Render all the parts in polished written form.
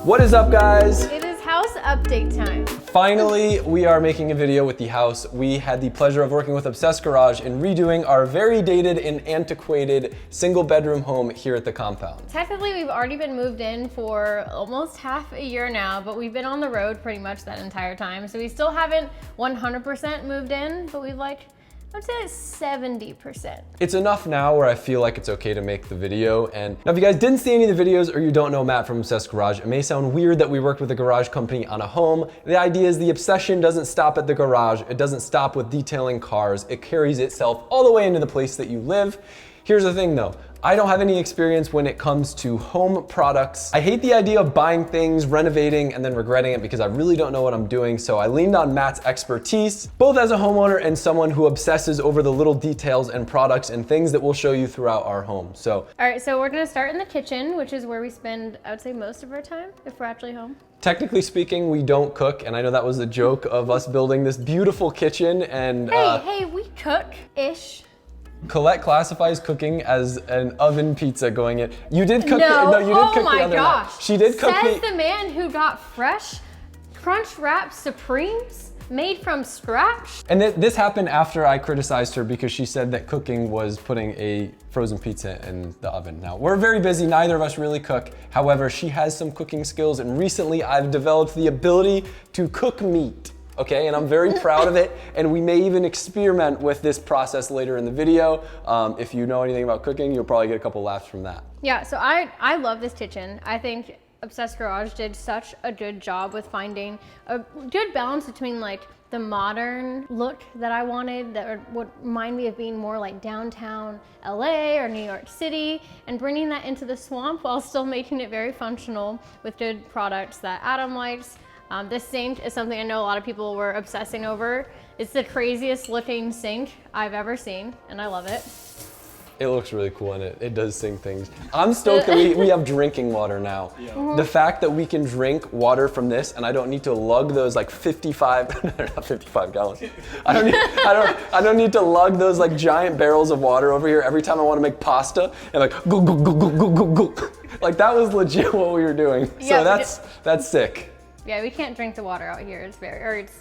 What is up, guys? It is house update time. Finally, we are making a video with the house. We had the pleasure of working with Obsessed Garage in redoing our very dated and antiquated single bedroom home here at the compound. Technically, we've already been moved in for almost half a year now, but we've been on the road pretty much that entire time. So we still haven't 100% moved in, but we've I would say like 70%. It's enough now where I feel like it's okay to make the video. And now if you guys didn't see any of the videos or you don't know Matt from Obsessed Garage, it may sound weird that we worked with a garage company on a home. The idea is the obsession doesn't stop at the garage. It doesn't stop with detailing cars. It carries itself all the way into the place that you live. Here's the thing though. I don't have any experience when it comes to home products. I hate the idea of buying things, renovating, and then regretting it because I really don't know what I'm doing. So I leaned on Matt's expertise, both as a homeowner and someone who obsesses over the little details and products and things that we'll show you throughout our home. So, all right, so we're gonna start in the kitchen, which is where we spend, I would say, most of our time if we're actually home. Technically speaking, we don't cook, and I know that was a joke of us building this beautiful kitchen and- Hey, we cook-ish. Colette classifies cooking as an oven pizza going in. You did cook No, you did cook the other night. She did cook Says the man who got fresh Crunch Wrap Supremes made from scratch. And this happened after I criticized her because she said that cooking was putting a frozen pizza in the oven. Now, we're very busy, neither of us really cook. However, she has some cooking skills, and recently I've developed the ability to cook meat. Okay, and I'm very proud of it, and we may even experiment with this process later in the video. If you know anything about cooking, you'll probably get a couple laughs from that. Yeah, so I love this kitchen. I think Obsessed Garage did such a good job with finding a good balance between like the modern look that I wanted that would remind me of being more like downtown LA or New York City, and bringing that into the swamp while still making it very functional with good products that Adam likes. This sink is something I know a lot of people were obsessing over. It's the craziest looking sink I've ever seen, and I love it. It looks really cool, and it does sing things. I'm stoked that we have drinking water now. Yeah. The fact that we can drink water from this, and I don't need to lug those like 55, they're not 55 gallons. I don't need to lug those like giant barrels of water over here every time I want to make pasta and like go go go go go go go. Like that was legit what we were doing. Yeah, so that's sick. Yeah, we can't drink the water out here.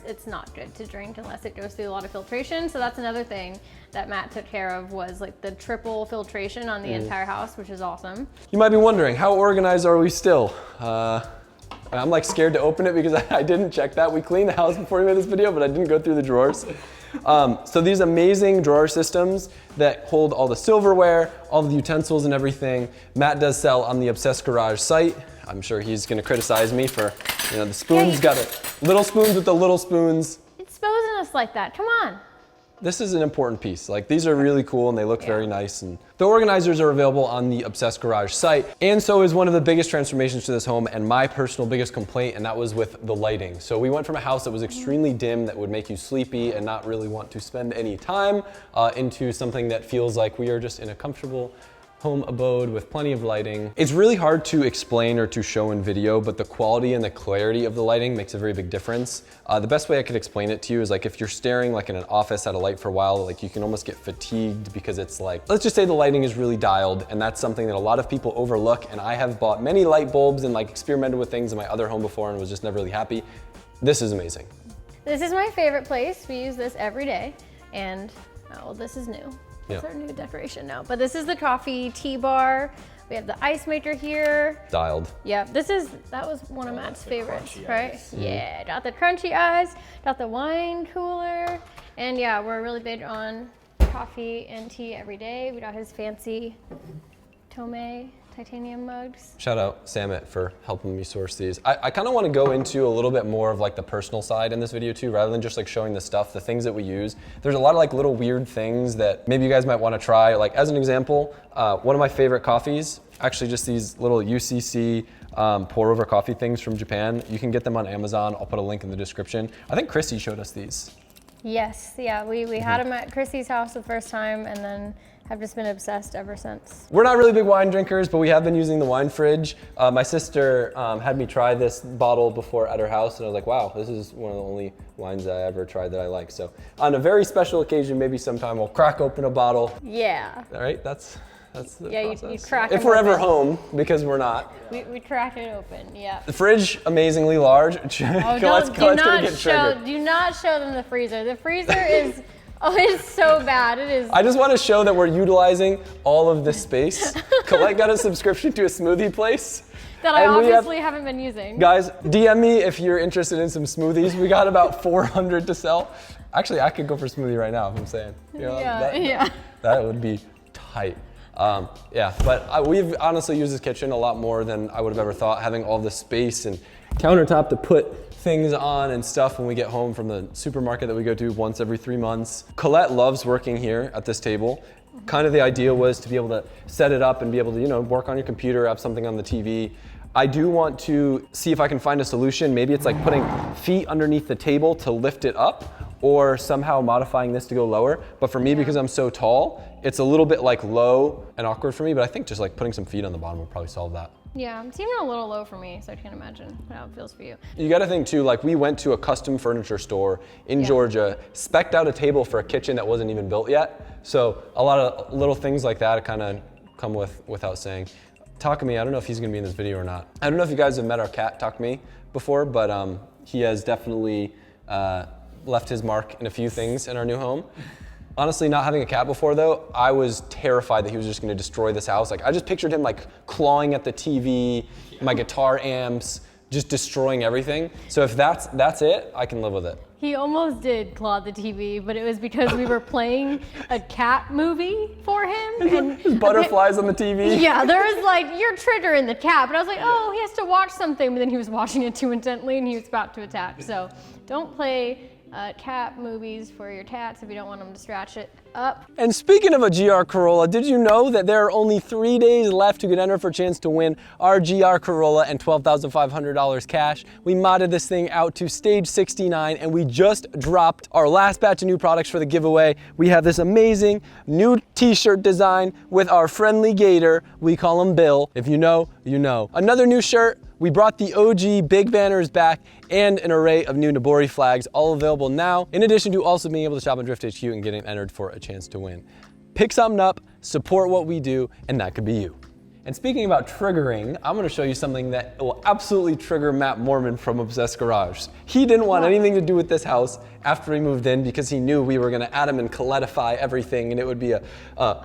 It's not good to drink unless it goes through a lot of filtration. So that's another thing that Matt took care of, was like the triple filtration on the entire house, which is awesome. You might be wondering, how organized are we still? I'm like scared to open it because I didn't check that. We cleaned the house before we made this video, but I didn't go through the drawers. So these amazing drawer systems that hold all the silverware, all the utensils and everything, Matt does sell on the Obsessed Garage site. I'm sure he's gonna criticize me for, the spoons, got it. Little spoons with the little spoons. Exposing us like that, come on. This is an important piece. Like, these are really cool and they look very nice. And the organizers are available on the Obsessed Garage site. And so is one of the biggest transformations to this home and my personal biggest complaint, and that was with the lighting. So we went from a house that was extremely dim that would make you sleepy and not really want to spend any time into something that feels like we are just in a comfortable home abode with plenty of lighting. It's really hard to explain or to show in video, but the quality and the clarity of the lighting makes a very big difference. The best way I could explain it to you is like if you're staring like in an office at a light for a while, like you can almost get fatigued because it's like, let's just say the lighting is really dialed, and that's something that a lot of people overlook. And I have bought many light bulbs and like experimented with things in my other home before and was just never really happy. This is amazing. This is my favorite place. We use this every day, and this is new. It's our new decoration now. But this is the coffee tea bar. We have the ice maker here. Dialed. Yeah, that was one of Matt's favorites, right? Yeah, got the crunchy eyes, got the wine cooler. And yeah, we're really big on coffee and tea every day. We got his fancy Tome titanium mugs. Shout out Samit for helping me source these. I kind of want to go into a little bit more of like the personal side in this video too, rather than just like showing the stuff, the things that we use. There's a lot of like little weird things that maybe you guys might want to try. Like as an example, one of my favorite coffees, actually just these little UCC pour over coffee things from Japan. You can get them on Amazon. I'll put a link in the description. I think Chrissy showed us these. Yes, yeah, we had them at Chrissy's house the first time, and then have just been obsessed ever since. We're not really big wine drinkers, but we have been using the wine fridge. My sister had me try this bottle before at her house, and I was like, wow, this is one of the only wines that I ever tried that I like. So on a very special occasion, maybe sometime we'll crack open a bottle. Yeah. All right, that's That's the Yeah, you process. crack if them we're ever open. home, because we're not. We crack it open, yeah. The fridge, amazingly large. Oh, Colette's do gonna not get show, triggered. do not show them the freezer. The freezer is, oh, it's so bad. It is. I just want to show that we're utilizing all of this space. Colette got a subscription to a smoothie place. That I and we obviously haven't been using. Guys, DM me if you're interested in some smoothies. We got about 400 to sell. Actually, I could go for a smoothie right now if I'm saying. You know, Yeah. That would be tight. Yeah, but we've honestly used this kitchen a lot more than I would have ever thought, having all this space and countertop to put things on and stuff when we get home from the supermarket that we go to once every 3 months. Colette loves working here at this table. Kind of the idea was to be able to set it up and be able to, you know, work on your computer, have something on the TV. I do want to see if I can find a solution. Maybe it's like putting feet underneath the table to lift it up, or somehow modifying this to go lower. But for me, because I'm so tall, it's a little bit like low and awkward for me, but I think just like putting some feet on the bottom will probably solve that. Yeah, it's even a little low for me, so I can't imagine how it feels for you. You gotta think too, like we went to a custom furniture store in Georgia, spec'd out a table for a kitchen that wasn't even built yet. So a lot of little things like that kind of come without saying. Takami, I don't know if he's gonna be in this video or not. I don't know if you guys have met our cat, Takami, before, but he has definitely left his mark in a few things in our new home. Honestly, not having a cat before though, I was terrified that he was just gonna destroy this house. Like I just pictured him like clawing at the TV, my guitar amps, just destroying everything. So if that's it, I can live with it. He almost did claw the TV, but it was because we were playing a cat movie for him. And There's butterflies on the TV. yeah, there was like, you're triggering the cat. But I was like, oh, he has to watch something. But then he was watching it too intently and he was about to attack. So don't play cat movies for your cats if you don't want them to scratch it up. And speaking of a GR Corolla, did you know that there are only 3 days left to get entered for a chance to win our GR Corolla and $12,500 cash? We modded this thing out to stage 69 and we just dropped our last batch of new products for the giveaway. We have this amazing new t-shirt design with our friendly gator. We call him Bill. If you know, you know. Another new shirt. We brought the OG big banners back and an array of new Nabori flags, all available now, in addition to also being able to shop on Drift HQ and getting entered for a chance to win. Pick something up, support what we do, and that could be you. And speaking about triggering, I'm gonna show you something that will absolutely trigger Matt Mormon from Obsessed Garage. He didn't want anything to do with this house after he moved in because he knew we were gonna add him and Colettify everything, and it would be a,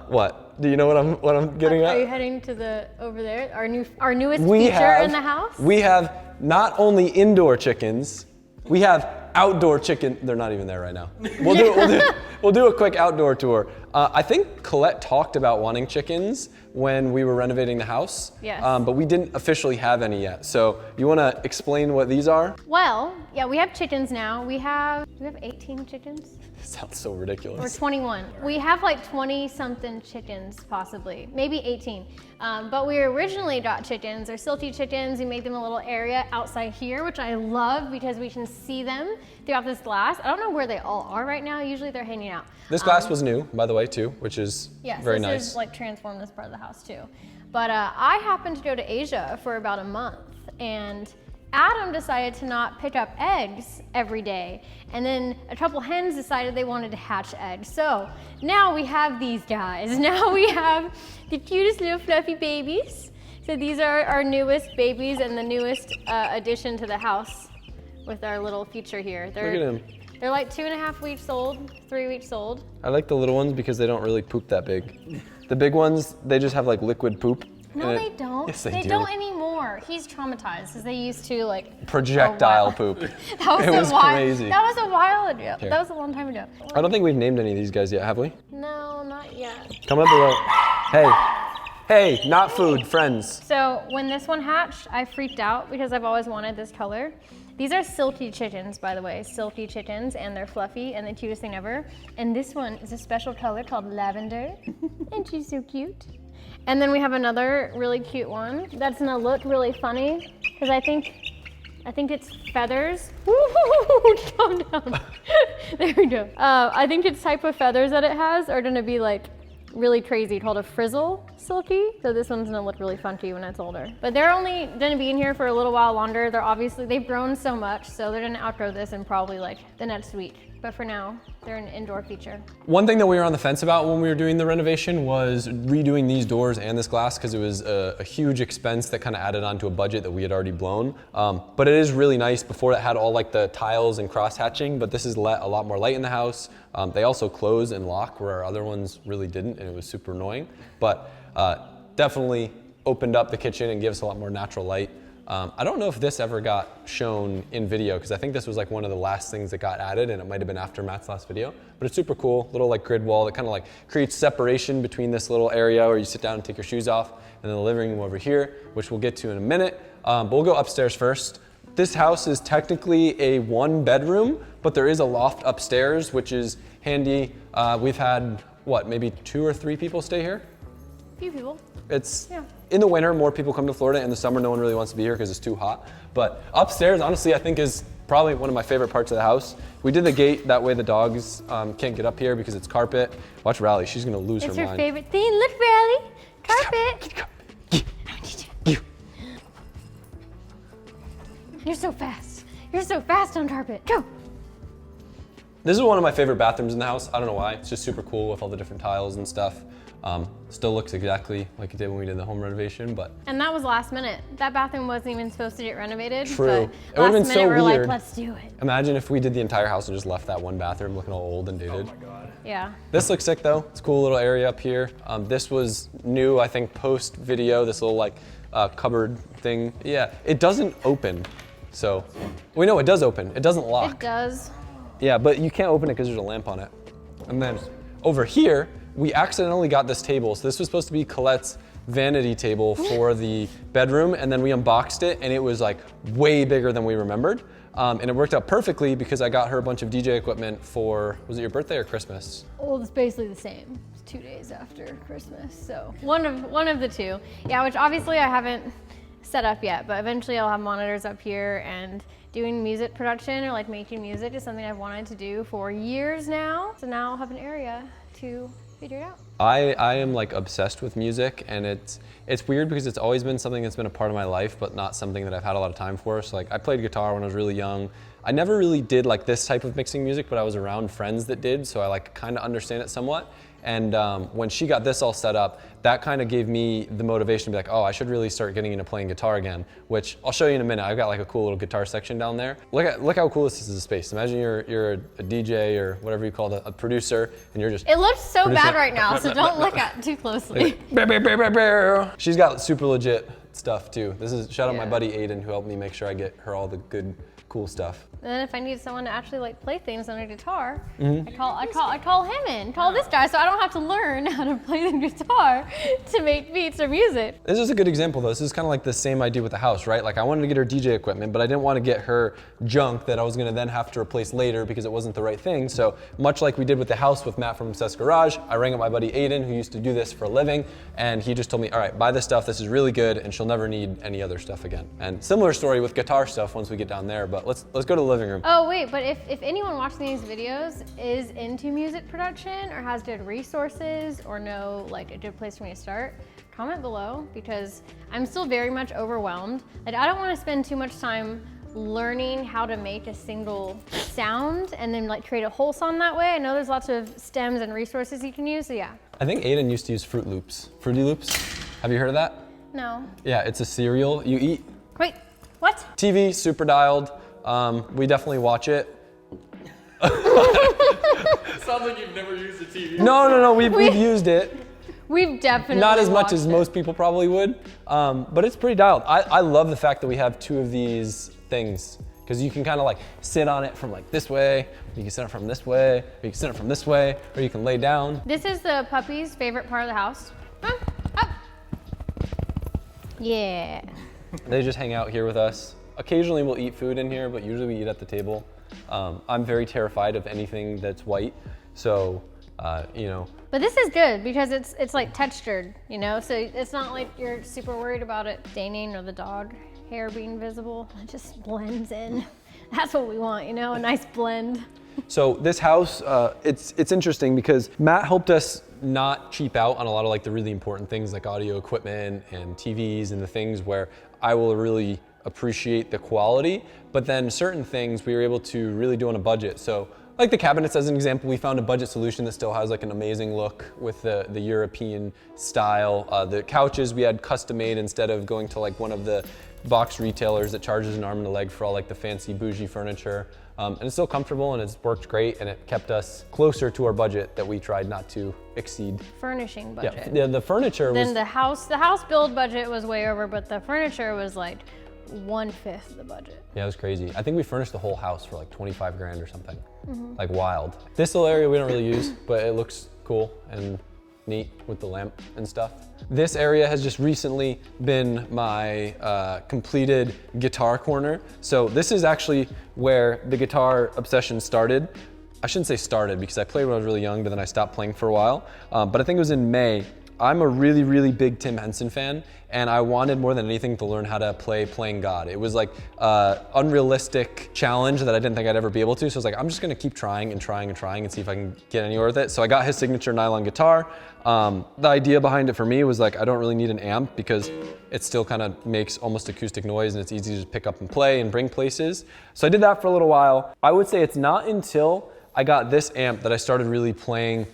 what? Do you know what I'm getting at? Are you heading to over there? Our newest feature in the house? We have not only indoor chickens, we have outdoor chicken. They're not even there right now. We'll do a quick outdoor tour. I think Colette talked about wanting chickens when we were renovating the house. Yes. But we didn't officially have any yet. So you wanna explain what these are? Well, yeah, we have chickens now. Do we have 18 chickens? It sounds so Or ridiculous. 21. We have like 20 something chickens, possibly, maybe 18. But we originally got chickens. They're silty chickens. We made them a little area outside here, which I love because we can see them throughout this glass. I don't know where they all are right now. Usually they're hanging out. This glass was new, by the way, too, which is very this nice. is like transformed this part of the house too. But I happened to go to Asia for about a month, and Adam decided to not pick up eggs every day. And then a couple hens decided they wanted to hatch eggs. So now we have these guys. Now we have the cutest little fluffy babies. So these are our newest babies and the newest addition to the house with our little feature here. Look at him. They're like 2.5 weeks old, 3 weeks old. I like the little ones because they don't really poop that big. The big ones, they just have like liquid poop. No, they don't. Yes, they do. don't anymore. He's traumatized because they used to like Projectile poop. That was crazy. That was a while ago. Here. That was a long time ago. I don't think we've named any of these guys yet, have we? No, not yet. Comment below. Hey, not food, friends. So when this one hatched, I freaked out because I've always wanted this color. These are silky chickens, by the way, silky chickens, and they're fluffy and the cutest thing ever. And this one is a special color called lavender, and she's so cute. And then we have another really cute one that's gonna look really funny because I think it's feathers. Calm down. There we go. I think its type of feathers that it has are gonna be like really crazy, called a frizzle silky. So this one's gonna look really funky when it's older. But they're only gonna be in here for a little while longer. They've grown so much, so they're gonna outgrow this in probably like the next week. But for now, They're an indoor feature. One thing that we were on the fence about when we were doing the renovation was redoing these doors and this glass because it was a huge expense that kind of added on to a budget that we had already blown. But it is really nice. Before it had all like the tiles and cross hatching, but this has let a lot more light in the house. They also close and lock where our other ones really didn't, and it was super annoying. But definitely opened up the kitchen and gives a lot more natural light. I don't know if this ever got shown in video because I think this was like one of the last things that got added, and it might have been after Matt's last video, but it's super cool. Little like grid wall that kind of like creates separation between this little area where you sit down and take your shoes off, and then the living room over here, which we'll get to in a minute. But we'll go upstairs first. This house is technically a 1-bedroom, but there is a loft upstairs, which is handy. We've had, what, maybe 2 or 3 people stay here? A few people. It's, in the winter, more people come to Florida. In the summer, no one really wants to be here because it's too hot. But upstairs, honestly, I think is probably one of my favorite parts of the house. We did the gate, that way the dogs can't get up here because it's carpet. Watch Riley, she's gonna lose her mind. It's her favorite thing. Look, Riley, carpet. You're so fast. You're so fast on carpet. Go. This is one of my favorite bathrooms in the house. I don't know why. It's just super cool with all the different tiles and stuff. Still looks exactly like it did when we did the home renovation, but. And that was last minute. That bathroom wasn't even supposed to get renovated. True. But It would've been last so minute, we're weird. like, let's do it. Imagine if we did the entire house and just left that one bathroom looking all old and dated. Oh my God. Yeah. This looks sick though. It's a cool little area up here. This was new, I think, post video, this little like cupboard thing. Yeah, it doesn't open. So, we know it does open. It doesn't lock. It does. Yeah, but you can't open it because there's a lamp on it. And then over here, we accidentally got this table. So this was supposed to be Colette's vanity table for the bedroom, and then we unboxed it, and it was like way bigger than we remembered. And it worked out perfectly because I got her a bunch of DJ equipment for, was it your birthday or Christmas? Well, it's basically the same. It's 2 days after Christmas, so one of the two. Yeah, which obviously I haven't set up yet, but eventually I'll have monitors up here, and doing music production or like making music is something I've wanted to do for years now. So now I'll have an area to figure it out. I am like obsessed with music, and it's weird because it's always been something that's been a part of my life, but not something that I've had a lot of time for. So like I played guitar when I was really young. I never really did like this type of mixing music, but I was around friends that did, so I like kind of understand it somewhat. And when she got this all set up, that kind of gave me the motivation to be like, oh, I should really start getting into playing guitar again, which I'll show you in a minute. I've got like a cool little guitar section down there. Look how cool this is as a space. Imagine you're a DJ or whatever you call it, a producer, and you're just. It looks so producing. bad right now, so don't look at it too closely. She's got super legit stuff too. This is shout out my Yeah. buddy Aiden, who helped me make sure I get her all the good, cool stuff. And then if I need someone to actually like play things on a guitar, Mm-hmm. I call him in, call this guy, so I don't have to learn how to play the guitar to make beats or music. This is a good example though. This is kind of like the same idea with the house, right? Like I wanted to get her DJ equipment, but I didn't want to get her junk that I was gonna then have to replace later because it wasn't the right thing. So much like we did with the house with Matt from Obsessed Garage, I rang up my buddy Aiden, who used to do this for a living, and he just told me, all right, buy this stuff, this is really good, and she'll never need any other stuff again. And similar story with guitar stuff once we get down there, but let's go to the living room. Oh wait, but if anyone watching these videos is into music production or has good resources or know like a good place for me to start, comment below, because I'm still very much overwhelmed. Like I don't want to spend too much time learning how to make a single sound and then like create a whole song that way. I know there's lots of stems and resources you can use, so yeah. I think Aiden used to use Fruity Loops. Have you heard of that? No. Yeah, it's a cereal you eat. Wait, what? TV, super dialed. We definitely watch it. Sounds like you've never used a TV. No, we've used it. We've definitely Not as much as watched it. most people probably would, but it's pretty dialed. I love the fact that we have 2 of these things, because you can kind of like sit on it from like this way, you can sit it from this way, or you can sit it from this way, or you can lay down. This is the puppy's favorite part of the house. Up. Yeah. They just hang out here with us. Occasionally we'll eat food in here, but usually we eat at the table. I'm very terrified of anything that's white, so you know. But this is good because it's like textured, you know? So it's not like you're super worried about it staining or the dog hair being visible. It just blends in. That's what we want, you know, a nice blend. So this house, it's interesting because Matt helped us not cheap out on a lot of like the really important things like audio equipment and TVs and the things where I will really appreciate the quality, but then certain things we were able to really do on a budget. So Like the cabinets as an example, we found a budget solution that still has like an amazing look with the European style. The couches we had custom made instead of going to like one of the box retailers that charges an arm and a leg for all like the fancy bougie furniture. And it's still comfortable and it's worked great and it kept us closer to our budget that we tried not to exceed. Furnishing budget. Yeah, the furniture was... Then the house build budget was way over, but the furniture was like 1/5 the budget. Yeah, it was crazy. I think we furnished the whole house for like 25 grand or something. Like wild. This little area we don't really use, but it looks cool and neat with the lamp and stuff. This area has just recently been my completed guitar corner. So this is actually where the guitar obsession started. I shouldn't say started because I played when I was really young, but then I stopped playing for a while. But I think it was in May. I'm a really, really big Tim Henson fan, and I wanted more than anything to learn how to play Playing God. It was like an unrealistic challenge that I didn't think I'd ever be able to, so I was like, I'm just gonna keep trying and trying and trying and see if I can get anywhere with it. So I got his signature nylon guitar. The idea behind it for me was like, I don't really need an amp because it still kind of makes almost acoustic noise and it's easy to just pick up and play and bring places. So I did that for a little while. I would say it's not until I got this amp that I started really playing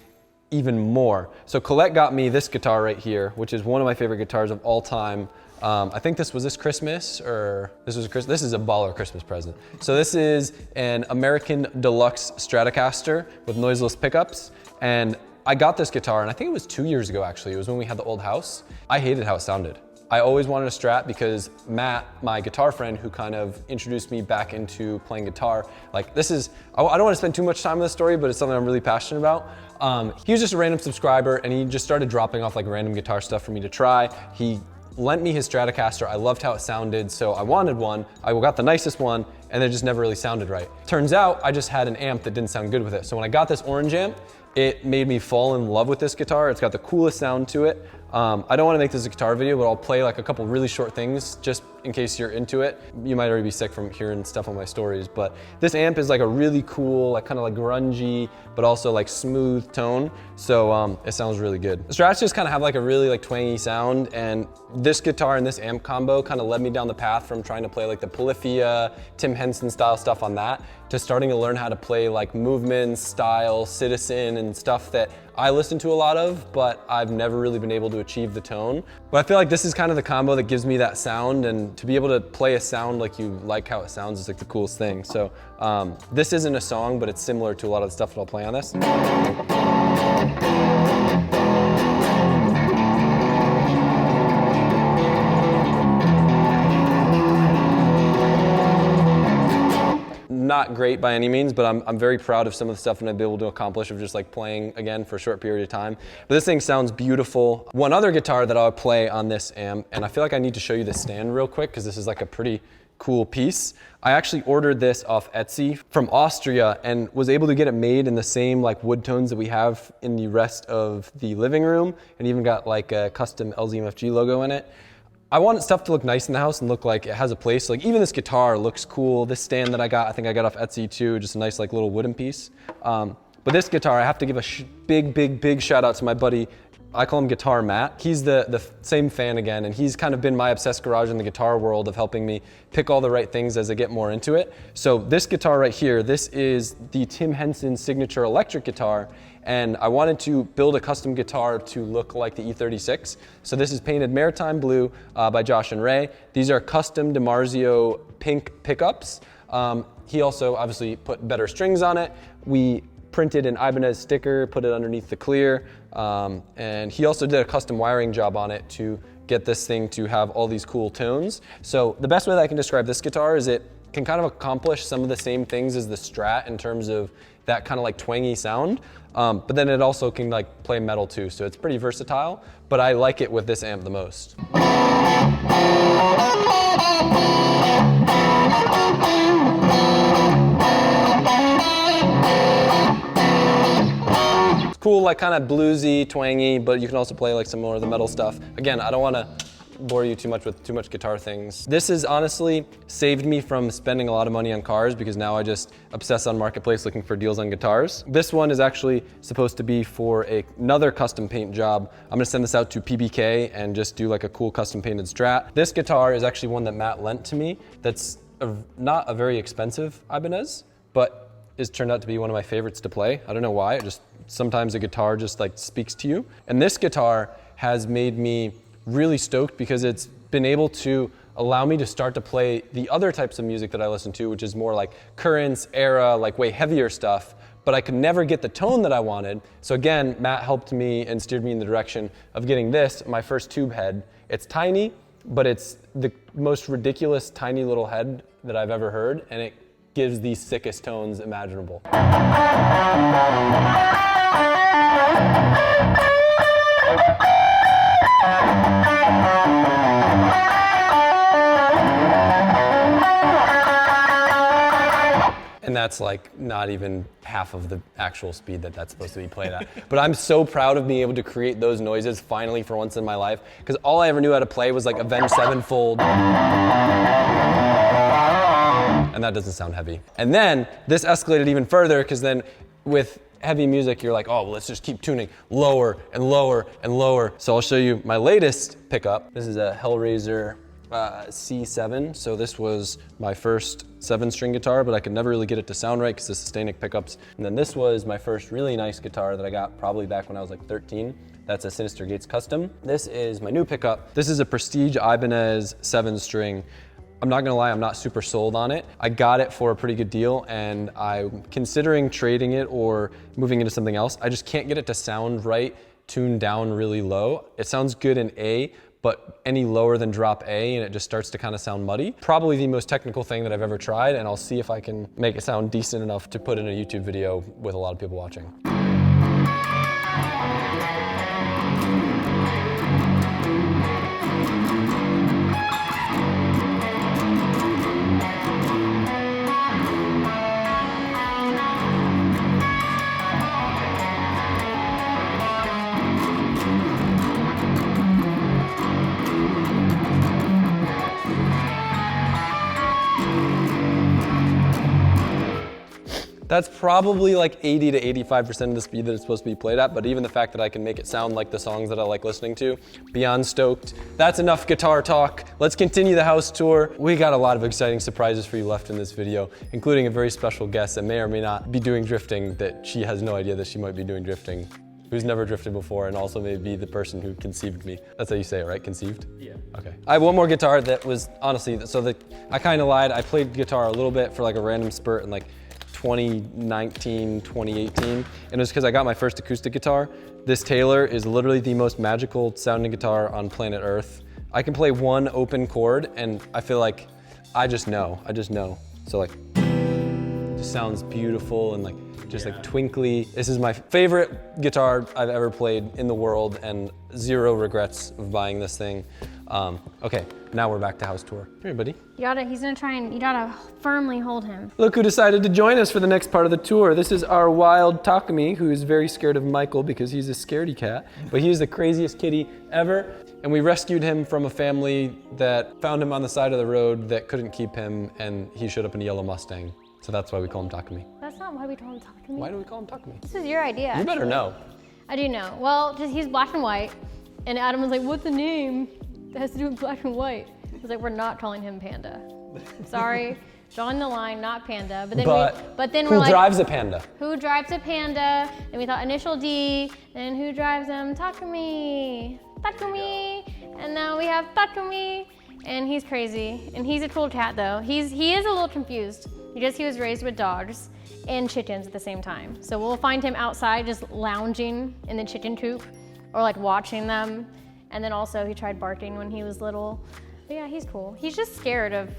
even more. So Colette got me this guitar right here, which is one of my favorite guitars of all time. I think this Christmas or this was Christmas. This is a baller Christmas present. So this is an American Deluxe Stratocaster with noiseless pickups. And I got this guitar and I think it was 2 years ago actually. It was when we had the old house. I hated how it sounded. I always wanted a Strat because Matt, my guitar friend who kind of introduced me back into playing guitar, like this is, I don't want to spend too much time on this story, but it's something I'm really passionate about. He was just a random subscriber and he just started dropping off like random guitar stuff for me to try. He lent me his Stratocaster. I loved how it sounded, so I wanted one. I got the nicest one and it just never really sounded right. Turns out I just had an amp that didn't sound good with it. So when I got this orange amp, it made me fall in love with this guitar. It's got the coolest sound to it. I don't want to make this a guitar video, but I'll play like a couple really short things just in case you're into it. You might already be sick from hearing stuff on my stories, but this amp is like a really cool, like kind of like grungy, but also like smooth tone. So it sounds really good. The Strats just kind of have like a really like twangy sound, and this guitar and this amp combo kind of led me down the path from trying to play like the Polyphia, Tim Henson style stuff on that to starting to learn how to play like Movements, Style, Citizen, and stuff that I listen to a lot of, but I've never really been able to achieve the tone. But I feel like this is kind of the combo that gives me that sound, and to be able to play a sound like you like how it sounds is like the coolest thing. So this isn't a song, but it's similar to a lot of the stuff that I'll play on this. Not great by any means, but I'm very proud of some of the stuff that I've been able to accomplish of just like playing again for a short period of time. But this thing sounds beautiful. One other guitar that I'll play on this amp, and I feel like I need to show you the stand real quick because this is like a pretty cool piece. I actually ordered this off Etsy from Austria and was able to get it made in the same like wood tones that we have in the rest of the living room, and even got like a custom LZMFG logo in it. I want stuff to look nice in the house and look like it has a place. Like even this guitar looks cool. This stand that I think I got off Etsy too, just a nice like little wooden piece. But this guitar, I have to give a big shout out to my buddy. I call him Guitar Matt. He's the same fan again, and he's kind of been my obsessed garage in the guitar world of helping me pick all the right things as I get more into it. So this guitar right here, this is the Tim Henson signature electric guitar, and I wanted to build a custom guitar to look like the E36. So this is painted Maritime Blue by Josh and Ray. These are custom DiMarzio pink pickups. He also obviously put better strings on it. We printed an Ibanez sticker, put it underneath the clear, and he also did a custom wiring job on it to get this thing to have all these cool tones. So the best way that I can describe this guitar is it can kind of accomplish some of the same things as the Strat in terms of that kind of like twangy sound, but then it also can like play metal too, so it's pretty versatile, but I like it with this amp the most. It's cool, like kind of bluesy, twangy, but you can also play like some more of the metal stuff. Again, I don't want to bore you too much with too much guitar things. This has honestly saved me from spending a lot of money on cars because now I just obsess on Marketplace looking for deals on guitars. This one is actually supposed to be for another custom paint job. I'm gonna send this out to PBK and just do like a cool custom painted Strat. This guitar is actually one that Matt lent to me that's not a very expensive Ibanez, but is turned out to be one of my favorites to play. I don't know why, sometimes a guitar just like speaks to you. And this guitar has made me really stoked because it's been able to allow me to start to play the other types of music that I listen to, which is more like currents, era, like way heavier stuff, but I could never get the tone that I wanted. So again, Matt helped me and steered me in the direction of getting this, my first tube head. It's tiny, but it's the most ridiculous tiny little head that I've ever heard, and it gives the sickest tones imaginable. And that's like not even half of the actual speed that that's supposed to be played at. But I'm so proud of being able to create those noises finally for once in my life, because all I ever knew how to play was like Avenged Sevenfold. And that doesn't sound heavy. And then this escalated even further, because then with heavy music, you're like, oh, well, let's just keep tuning lower and lower and lower. So I'll show you my latest pickup. This is a Hellraiser C7. So this was my first 7-string guitar, but I could never really get it to sound right because of the Sustainic pickups. And then this was my first really nice guitar that I got probably back when I was like 13. That's a Sinister Gates Custom. This is my new pickup. This is a Prestige Ibanez 7-string. I'm not gonna lie, I'm not super sold on it. I got it for a pretty good deal and I'm considering trading it or moving into something else. I just can't get it to sound right, tuned down really low. It sounds good in A, but any lower than drop A and it just starts to kind of sound muddy. Probably the most technical thing that I've ever tried, and I'll see if I can make it sound decent enough to put in a YouTube video with a lot of people watching. That's probably like 80 to 85% of the speed that it's supposed to be played at, but even the fact that I can make it sound like the songs that I like listening to, beyond stoked. That's enough guitar talk. Let's continue the house tour. We got a lot of exciting surprises for you left in this video, including a very special guest that may or may not be doing drifting, that she has no idea that she might be doing drifting, who's never drifted before, and also may be the person who conceived me. That's how you say it, right? Conceived? Yeah. Okay. I have one more guitar that was, honestly, I kind of lied. I played guitar a little bit for like a random spurt in like 2019, 2018, and it was because I got my first acoustic guitar. This Taylor is literally the most magical sounding guitar on planet Earth. I can play one open chord and I feel like I just know. So like, it just sounds beautiful and like, just like twinkly. This is my favorite guitar I've ever played in the world and zero regrets of buying this thing. Okay, now we're back to house tour. Here, buddy. He's gonna try and, you gotta firmly hold him. Look who decided to join us for the next part of the tour. This is our wild Takami, who is very scared of Michael because he's a scaredy cat, but he's the craziest kitty ever. And we rescued him from a family that found him on the side of the road that couldn't keep him, and he showed up in a yellow Mustang. So that's why we call him Takami. That's not why we call him Takami. Why do we call him Takami? This is your idea. You better know. I do know. Well, just he's black and white, and Adam was like, "What's the name that has to do with black and white?" I was like, "We're not calling him Panda. Sorry, drawing the line, not Panda." But then we're like, who drives a Panda? Who drives a Panda? And we thought initial D. And who drives them? Takami. And now we have Takami, and he's crazy, and he's a cool cat though. He is a little confused because he was raised with dogs and chickens at the same time. So we'll find him outside just lounging in the chicken coop or like watching them. And then also he tried barking when he was little. But yeah, he's cool. He's just scared of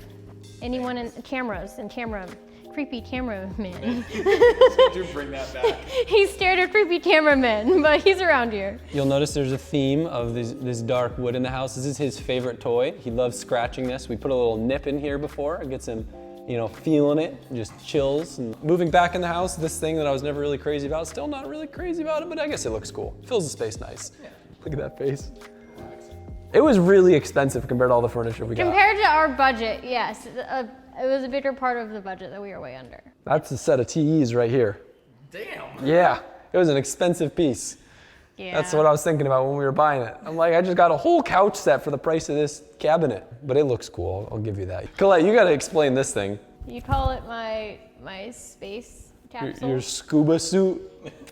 anyone in cameras and creepy cameramen. Do bring that back. He's scared of creepy cameramen, but he's around here. You'll notice there's a theme of this dark wood in the house. This is his favorite toy. He loves scratching this. We put a little nip in here before. It gets him, feeling it, just chills. And moving back in the house, this thing that I was never really crazy about, still not really crazy about it, but I guess it looks cool. Fills the space nice. Yeah. Look at that face. It was really expensive compared to all the furniture we got. Compared to our budget, yes. It was a bigger part of the budget that we were way under. That's a set of TEs right here. Damn. Yeah, it was an expensive piece. Yeah. That's what I was thinking about when we were buying it. I'm like, I just got a whole couch set for the price of this cabinet, but it looks cool. I'll give you that. Colette, you gotta explain this thing. You call it my space capsule. Your scuba suit.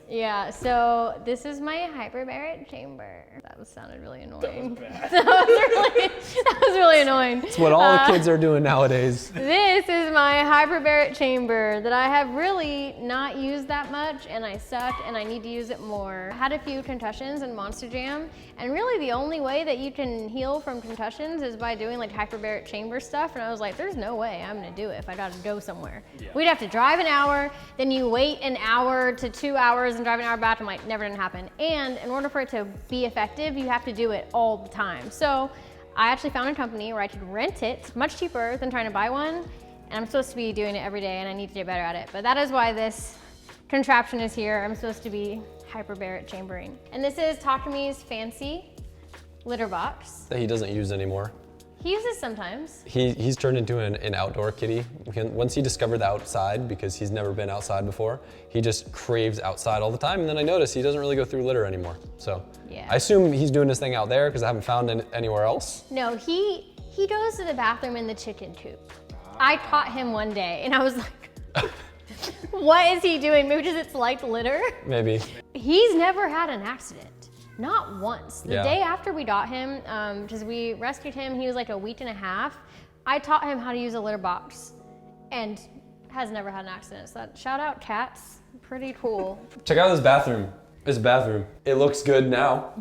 Yeah, so this is my hyperbaric chamber. That sounded really annoying. Bad. That was really annoying. It's what all the kids are doing nowadays. This is my hyperbaric chamber that I have really not used that much, and I suck and I need to use it more. I had a few concussions in Monster Jam, and really the only way that you can heal from concussions is by doing like hyperbaric chamber stuff, and I was like, there's no way I'm gonna do it if I gotta go somewhere. Yeah. We'd have to drive an hour, then you wait an hour to 2 hours and drive an hour back. I'm like, never gonna happen. And in order for it to be effective, you have to do it all the time. So I actually found a company where I could rent it, much cheaper than trying to buy one. And I'm supposed to be doing it every day, and I need to get better at it. But that is why this contraption is here. I'm supposed to be hyperbaric chambering. And this is Takami's fancy litter box. That he doesn't use anymore. He uses sometimes. He's turned into an outdoor kitty. Once he discovered the outside, because he's never been outside before, he just craves outside all the time. And then I noticed he doesn't really go through litter anymore. So Yeah. I assume he's doing his thing out there because I haven't found it anywhere else. No, he goes to the bathroom in the chicken coop. I caught him one day and I was like, what is he doing? Maybe just it's like litter. Maybe. He's never had an accident. Not once. The Yeah. day after we got him, because we rescued him, he was like a week and a half. I taught him how to use a litter box and has never had an accident. So shout out cats, pretty cool. Check out this bathroom. This bathroom. It looks good now.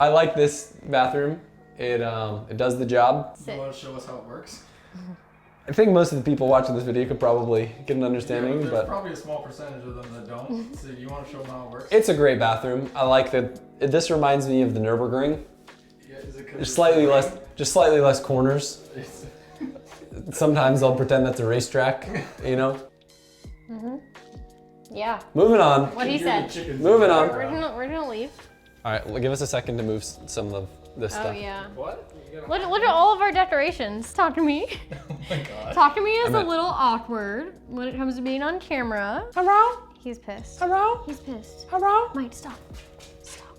I like this bathroom. It does the job. You want to show us how it works? I think most of the people watching this video could probably get an understanding, There's but probably a small percentage of them that don't. So you want to show them how it works? it's a great bathroom. I like that. This reminds me of the Nürburgring. Yeah, is it 'cause Just it's slightly green? less, just slightly less corners. It's- Sometimes I'll pretend that's a racetrack, you know? Yeah, Moving on. what he You're the said. chickens Moving in the on. background. We're gonna leave. All right, well, give us a second to move some of this Oh stuff. yeah. What? You gotta- Look at all of our decorations. Talk to me. Oh my god. Talk to me is I'm a at- little awkward when it comes to being on camera. Hello? He's pissed. Hello? He's pissed. Hello? Mike, stop.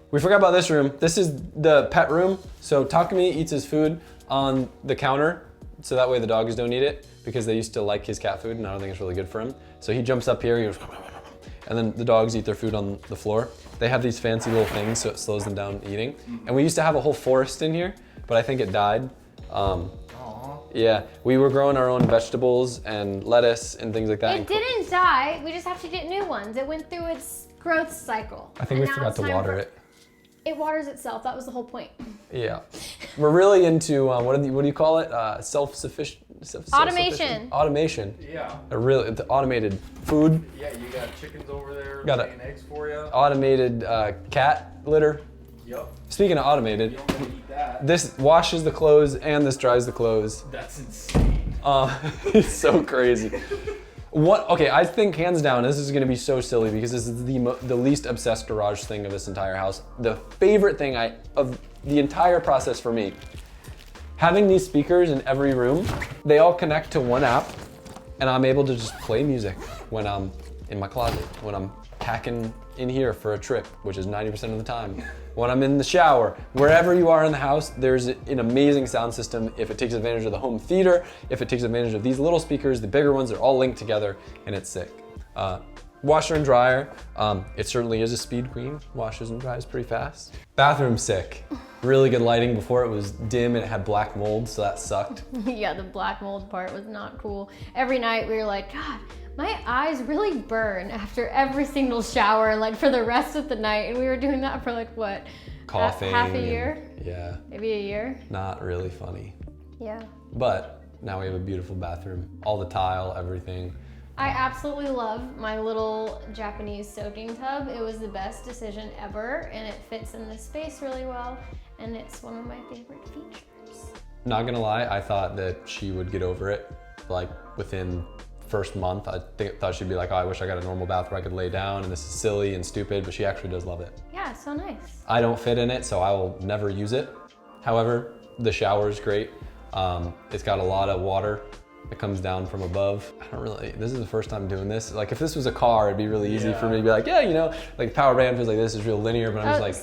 We forgot about this room. This is the pet room. So Takami eats his food on the counter, so that way the dogs don't eat it, because they used to like his cat food and I don't think it's really good for him. So he jumps up here, he goes, and then the dogs eat their food on the floor. They have these fancy little things so it slows them down eating. And we used to have a whole forest in here, but I think it died. Aw. Yeah, we were growing our own vegetables and lettuce and things like that. It didn't die. We just have to get new ones. It went through its growth cycle. I think And we now forgot it's to time water for- it. It waters itself. That was the whole point. Yeah, we're really into what do you call it? Self-sufficient. Automation. Automation. Yeah. The automated food, Yeah, you got chickens over there Got laying eggs for you. automated cat litter. Yup. Speaking of You automated, don't want to eat that. this washes the clothes and this dries the clothes. That's insane. It's so crazy. Okay, I think hands down, this is gonna be so silly because this is the least obsessed garage thing of this entire house. The favorite thing of the entire process for me, having these speakers in every room, they all connect to one app, and I'm able to just play music when I'm in my closet, when I'm packing in here for a trip, which is 90% of the time, when I'm in the shower, wherever you are in the house, there's an amazing sound system. If it takes advantage of the home theater, if it takes advantage of these little speakers, the bigger ones, they're all linked together, and it's sick. Washer and dryer, it certainly is a speed queen, washes and dries pretty fast. Bathroom sick. Really good lighting. Before it was dim and it had black mold, so that sucked. Yeah, the black mold part was not cool. Every night we were like, God, my eyes really burn after every single shower, like for the rest of the night. And we were doing that for like what? Coughing. Half a and- year? Yeah, Maybe a year? not really funny. Yeah. But now we have a beautiful bathroom. All the tile, everything. I absolutely love my little Japanese soaking tub. It was the best decision ever, and it fits in this space really well, and it's one of my favorite features. Not gonna lie, I thought that she would get over it, like within first month. I thought she'd be like, oh, I wish I got a normal bath where I could lay down and this is silly and stupid, but she actually does love it. Yeah, it's so nice. I don't fit in it, so I will never use it. However, the shower is great. It's got a lot of water that comes down from above. This is the first time doing this. Like if this was a car, it'd be really easy for me to be like, yeah, you know, like the power band feels like this is real linear, but I'm just like,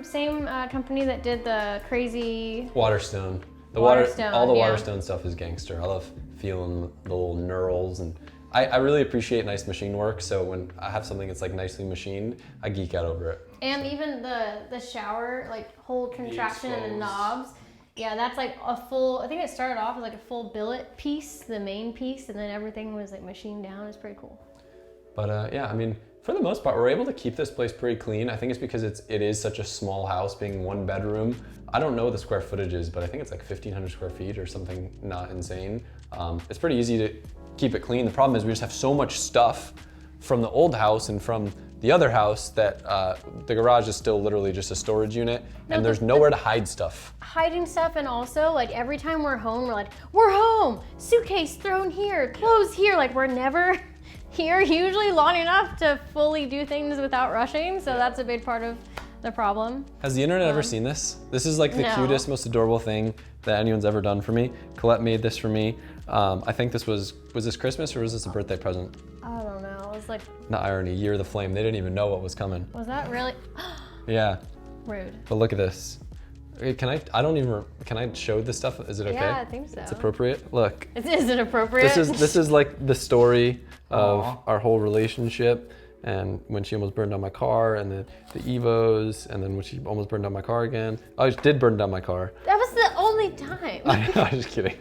Same company that did the crazy. Waterstone. Waterstone, All the yeah. Waterstone stuff is gangster. I love feeling the little knurls and I really appreciate nice machine work, so when I have something that's like nicely machined, I geek out over it. And even the shower, like whole contraption and the knobs. Yeah, that's like a full, I think it started off as like a full billet piece, the main piece, and then everything was like machined down. It's pretty cool. But yeah, I mean, for the most part, we're able to keep this place pretty clean. I think it's because it is such a small house, being 1 bedroom. I don't know what the square footage is, but I think it's like 1,500 square feet or something not insane. It's pretty easy to keep it clean. The problem is we just have so much stuff from the old house and from the other house that the garage is still literally just a storage unit, and there's nowhere to hide stuff. Hiding stuff, and also like every time we're home, we're like, we're home, suitcase thrown here, clothes here, like we're never here usually long enough to fully do things without rushing, so that's a big part of the problem. Has the internet ever seen this? This is like the No. cutest, most adorable thing that anyone's ever done for me. Colette made this for me. I think this was this Christmas or was this a birthday present? I don't know, it was like, Not irony, Year of the Flame. They didn't even know what was coming. was that really Yeah, rude? but look at this. Okay, can I show this stuff? Is it okay? Yeah, I think so. It's appropriate. Look, Is it appropriate? this is like the story of Aw. our whole relationship, and when she almost burned down my car, and the Evos, and then when she almost burned down my car again. Oh, she did burn down my car. That was the only time. I'm just kidding.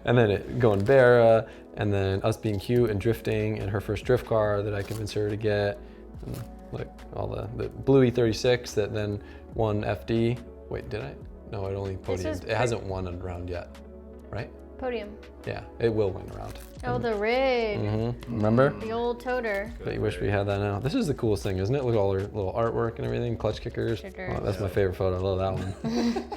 And then it going Barra, and then us being cute and drifting, and her first drift car that I convinced her to get. And like all the blue E36 that then won FD. Wait, did I? No, it only This was podiumed. It hasn't won a round yet, right? Podium. Yeah, it will win a round. Oh, the rig. Remember? The old toter. But you wish we had that now. This is the coolest thing, isn't it? Look at all her little artwork and everything, clutch kickers. Kickers. Oh, that's my favorite photo. I love that one.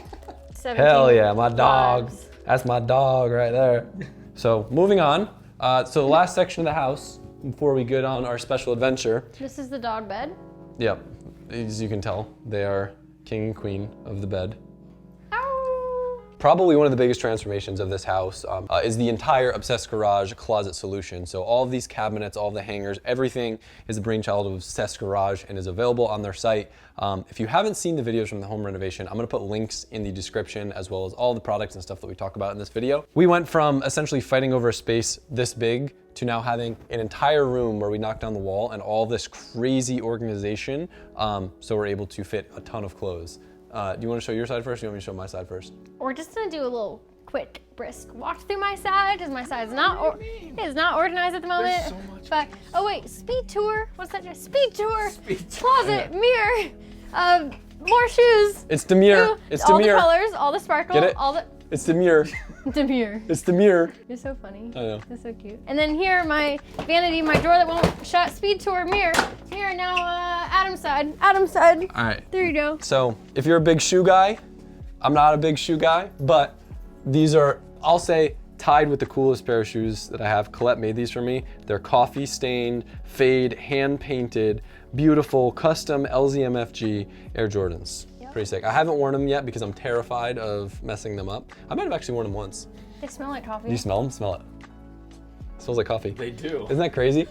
17 Hell yeah, my dog. vibes. That's my dog right there. So moving on. So the last section of the house before we get on our special adventure. This is the dog bed. Yep, as you can tell, they are king and queen of the bed. Ow. Probably one of the biggest transformations of this house is the entire Obsessed Garage closet solution. So all of these cabinets, all of the hangers, everything is the brainchild of Obsessed Garage and is available on their site. If you haven't seen the videos from the home renovation, I'm gonna put links in the description as well as all the products and stuff that we talk about in this video. We went from essentially fighting over a space this big to now having an entire room where we knocked down the wall and all this crazy organization, so we're able to fit a ton of clothes. Do you want to show your side first, or do you want me to show my side first? We're just gonna do a little quick, brisk walk through my side, because my side's not it is not organized at the moment. so much But oh wait, speed tour. What's that? Speed tour. Closet, mirror, more shoes. It's the mirror. Ooh, It's all the the mirror. colors, all the sparkle, Get it? all the It's the mirror. mirror. It's the mirror. You're so funny. I know. You're so cute. And then here, my vanity, my drawer that won't shut. Speed tour, mirror. Here now, Adam's side. Adam's side. All right. There you go. So if you're a big shoe guy, I'm not a big shoe guy, but these are, I'll say, tied with the coolest pair of shoes that I have. Colette made these for me. They're coffee stained, fade, hand painted, beautiful, custom LZMFG Air Jordans. Yep. Pretty sick. I haven't worn them yet because I'm terrified of messing them up. I might have actually worn them once. They smell like coffee. Do you smell them? Smell it. It smells like coffee. They do. Isn't that crazy?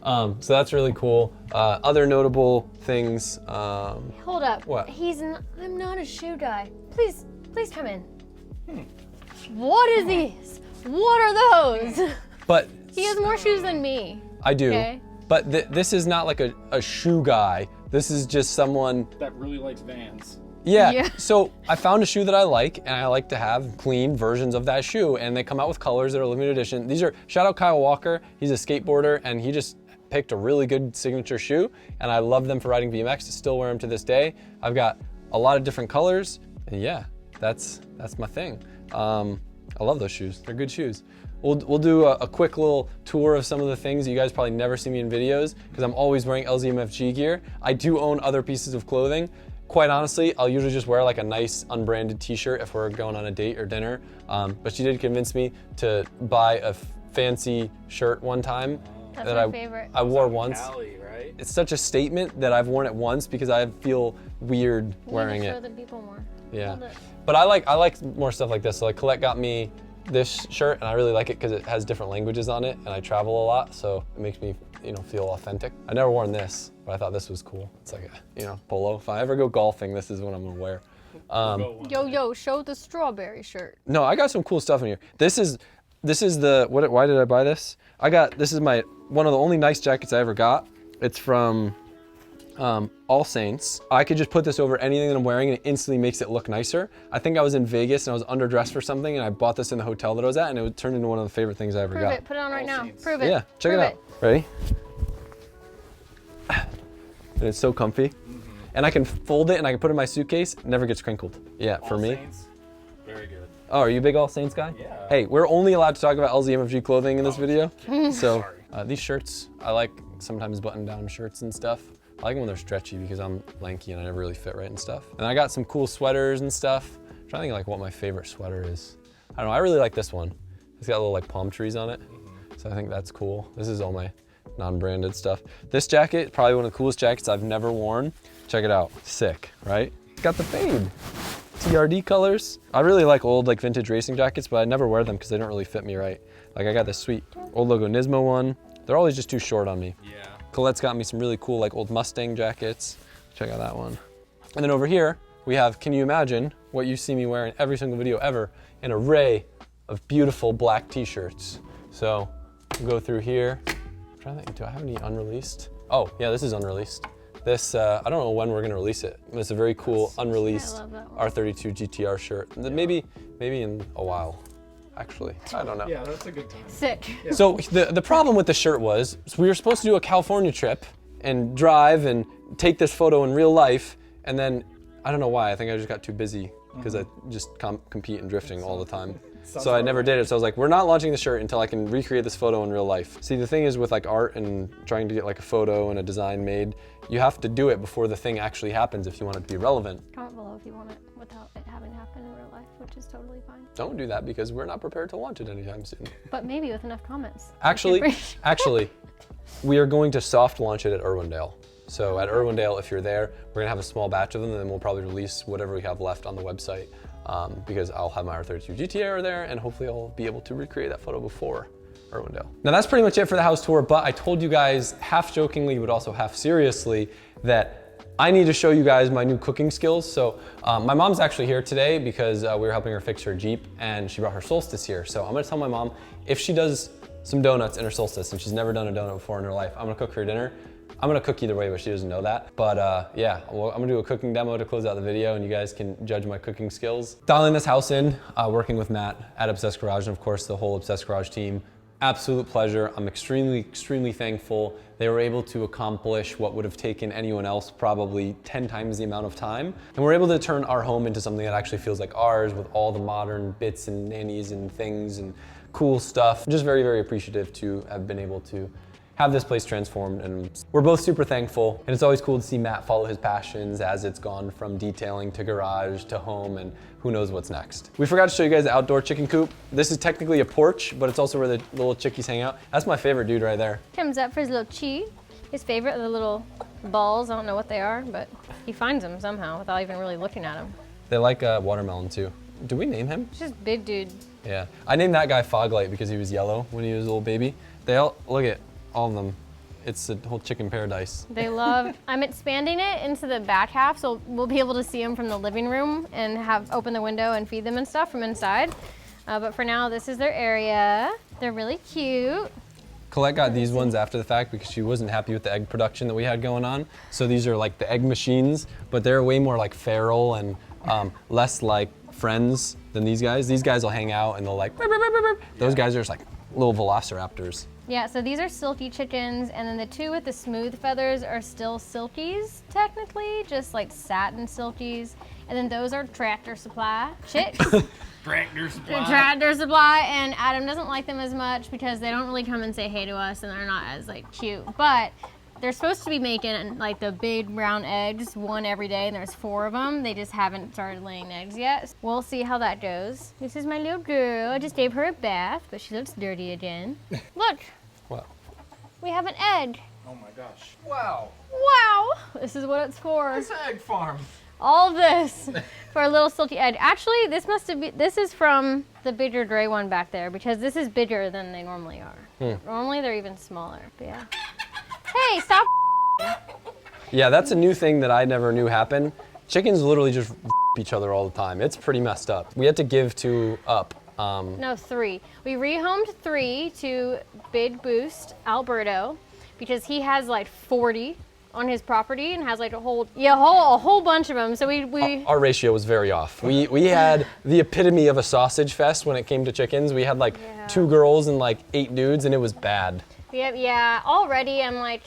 So that's really cool. Other notable things. Hold up. What? I'm not a shoe guy. Please come in. What is these? What are those? But He has more shoes than me. I do. Okay. But this is not like a shoe guy. This is just someone. That really likes Vans. Yeah. Yeah. So I found a shoe that I like, and I like to have clean versions of that shoe. And they come out with colors that are limited edition. These are, shout out Kyle Walker. He's a skateboarder, and he just picked a really good signature shoe. And I love them for riding BMX. I still wear them to this day. I've got a lot of different colors, and yeah, that's my thing. I love those shoes. They're good shoes. We'll do a quick little tour of some of the things that you guys probably never see me in videos because I'm always wearing LZMFG gear. I do own other pieces of clothing. Quite honestly, I'll usually just wear like a nice unbranded t-shirt if we're going on a date or dinner. But she did convince me to buy a fancy shirt one time. That's that my I, favorite. I wore once. Cali, right? It's such a statement that I've worn it once because I feel weird wearing We need to it. show the people more. Yeah, Hold it. but I like more stuff like this. So like Colette got me this shirt, and I really like it because it has different languages on it, and I travel a lot, so it makes me feel authentic. I never worn this, but I thought this was cool. It's like a polo. If I ever go golfing, this is what I'm gonna wear. Yo, show the strawberry shirt. No, I got some cool stuff in here. This is the why did I buy this? This is my one of the only nice jackets I ever got. It's from All Saints. I could just put this over anything that I'm wearing and it instantly makes it look nicer. I think I was in Vegas and I was underdressed for something and I bought this in the hotel that I was at and it turned into one of the favorite things I ever Prove got. it. Put it on right now. Saints. Prove it. Yeah, check it Prove out. Ready? And it's so comfy. And I can fold it and I can put it in my suitcase. It never gets crinkled. Yeah, for All me. Saints, very good. Oh, are you a big All Saints guy? Yeah. Hey, we're only allowed to talk about LZMFG clothing in this video. So Sorry. these shirts, I like sometimes button-down shirts and stuff. I like them when they're stretchy because I'm lanky and I never really fit right and stuff. And I got some cool sweaters and stuff. I'm trying to think like what my favorite sweater is. I don't know, I really like this one. It's got little like palm trees on it. So I think that's cool. This is all my non-branded stuff. This jacket, probably one of the coolest jackets I've never worn. Check it out, sick, right? It's got the fade. TRD colors. I really like old like vintage racing jackets, but I never wear them because they don't really fit me right. Like I got this sweet old logo Nismo one. They're always just too short on me. Yeah. Colette's got me some really cool like old Mustang jackets. Check out that one. And then over here, we have, can you imagine what you see me wearing every single video ever? An array of beautiful black t-shirts. So we'll go through here. I'm trying to think, do I have any unreleased? Oh yeah, this is unreleased. This, I don't know when we're gonna release it. It's a very cool unreleased I love that one. R32 GTR shirt. Maybe in a while, actually. I don't know. Yeah, that's a good time. Sick. So the problem with the shirt was we were supposed to do a California trip and drive and take this photo in real life, and then I don't know why. I think I just got too busy because I just compete in drifting all the time. So I never did it. So I was like, we're not launching the shirt until I can recreate this photo in real life. See, the thing is with like art and trying to get like a photo and a design made, you have to do it before the thing actually happens if you want it to be relevant. Comment below if you want it without it having happened in real life, which is totally fine. Don't do that because we're not prepared to launch it anytime soon. But maybe with enough comments. Actually, we are going to soft launch it at Irwindale. So at Irwindale, if you're there, we're gonna have a small batch of them and then we'll probably release whatever we have left on the website because I'll have my R32 GTR there and hopefully I'll be able to recreate that photo before Irwindale. Now that's pretty much it for the house tour, but I told you guys half jokingly, but also half seriously that I need to show you guys my new cooking skills. So my mom's actually here today because we were helping her fix her Jeep and she brought her Solstice here. So I'm gonna tell my mom if she does some donuts in her Solstice and she's never done a donut before in her life, I'm gonna cook her dinner. I'm gonna cook either way, but she doesn't know that. But yeah, well, I'm gonna do a cooking demo to close out the video and you guys can judge my cooking skills. Dialing this house in, working with Matt at Obsessed Garage and of course the whole Obsessed Garage team. Absolute pleasure. I'm extremely, extremely thankful. They were able to accomplish what would have taken anyone else probably 10 times the amount of time. And we're able to turn our home into something that actually feels like ours with all the modern bits and nannies and things and cool stuff. Just very, very appreciative to have been able to have this place transformed, and we're both super thankful. And it's always cool to see Matt follow his passions as it's gone from detailing to garage to home, and who knows what's next. We forgot to show you guys the outdoor chicken coop. This is technically a porch, but it's also where the little chickies hang out. That's my favorite dude right there. Tim's up for his little chi. His favorite are the little balls. I don't know what they are, but he finds them somehow without even really looking at them. They like watermelon too. Do we name him? It's just big dude. Yeah. I named that guy Foglight because he was yellow when he was a little baby. They all, look at all of them. It's a whole chicken paradise. They love, I'm expanding it into the back half, so we'll be able to see them from the living room and open the window and feed them and stuff from inside. But for now, this is their area. They're really cute. Colette got these ones after the fact because she wasn't happy with the egg production that we had going on. So these are like the egg machines, but they're way more like feral and less like friends than these guys. These guys will hang out and they'll like, burp, burp, burp, burp. Those guys are just like little velociraptors. Yeah, so these are silky chickens, and then the two with the smooth feathers are still silkies, technically, just like satin silkies. And then those are Tractor Supply chicks. Tractor Supply. Tractor Supply, and Adam doesn't like them as much because they don't really come and say hey to us, and they're not as like cute. But they're supposed to be making like the big brown eggs, one every day, and there's 4 of them. They just haven't started laying eggs yet. We'll see how that goes. This is my little girl. I just gave her a bath, but she looks dirty again. Look. What? We have an egg. Oh my gosh. Wow. Wow. This is what it's for. It's an egg farm. All this for a little silky egg. Actually, this is from the bigger gray one back there because this is bigger than they normally are. Normally they're even smaller, but yeah. Hey, stop. Yeah, that's a new thing that I never knew happened. Chickens literally just each other all the time. It's pretty messed up. We had to give 2 up No, 3. We rehomed 3 to Big Boost, Alberto, because he has like 40 on his property and has like a whole bunch of them. So we Our ratio was very off. We had the epitome of a sausage fest when it came to chickens. We had like 2 girls and like 8 dudes, and it was bad. Yeah, already I'm like,